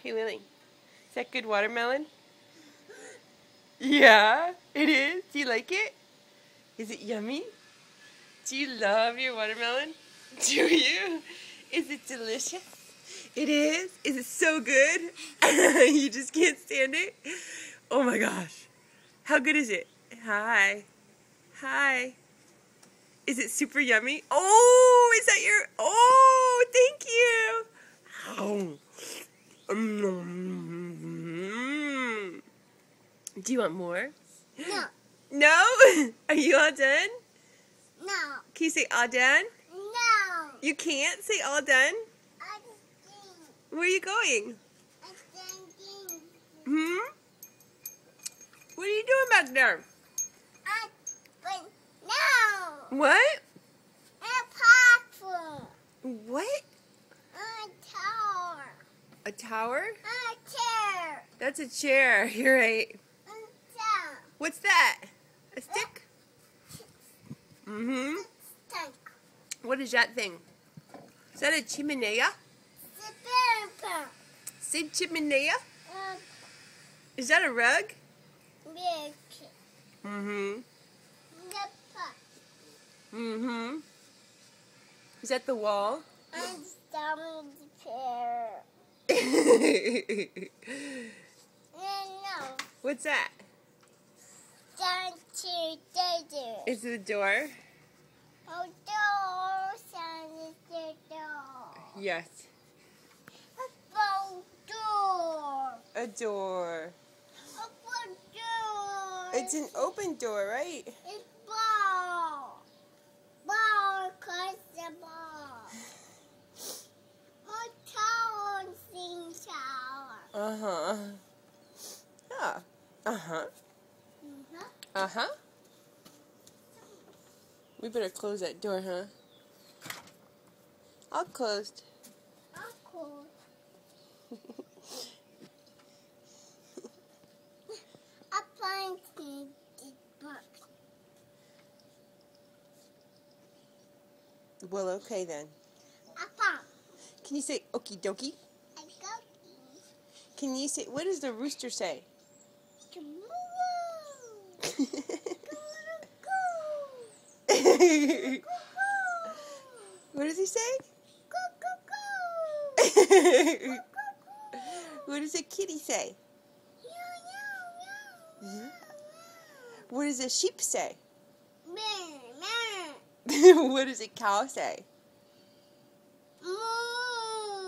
Hey, Lily. Is that good watermelon? Yeah, it is. Do you like it? Is it yummy? Do you love your watermelon? Do you? Is it delicious? It is? Is it so good? You just can't stand it? Oh my gosh. How good is it? Hi. Hi. Is it super yummy? Oh, is that your... Oh, thank you. Oh. Do you want more? No. No? Are you all done? No. Can you say all done? No. You can't say all done? I just think. Where are you going? I think. Hmm? What are you doing back there? No. What? A platform. What? A tower. A tower? A chair. That's a chair. You're right. A chair. What's that? A stick? Mm-hmm. Stick. What is that thing? Is that a chimenea? The paper. Say chimenea? Is that a rug? Big. Mm-hmm. The pot. Mm-hmm. Is that the wall? And some chair. No. What's that? Is it a door? Oh, door. Sound the door. Yes. A door. A door. A door. It's an open door, right? It's ball. Ball, cause the ball. A tower, sing tower. Uh-huh. Yeah. Uh-huh. Uh-huh. We better close that door, huh? All closed. Cool. I'm playing this book. Well, okay then. Papa. Can you say okie dokie? I go. Can you say, what does the rooster say? What does he say? What does a kitty say? What does a sheep say? What does a cow say?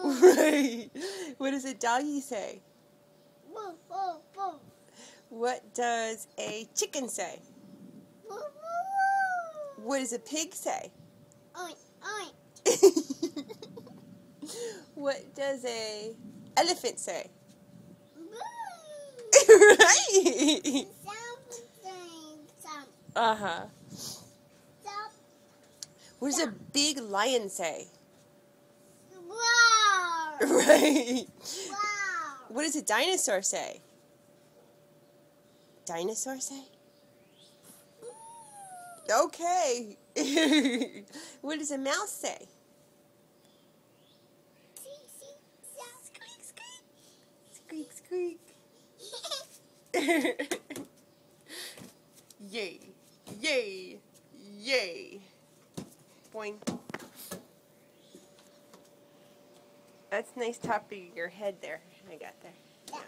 Right. What does a doggy say? What does a chicken say? What does a pig say? What does a elephant say? Right. Uh-huh. What does a big lion say? Right. What does a dinosaur say? Dinosaur say? Okay. What does a mouse say? Squeak, squeak. Yay. Yay. Yay. Boing. That's nice top of your head there. I got there. Yeah.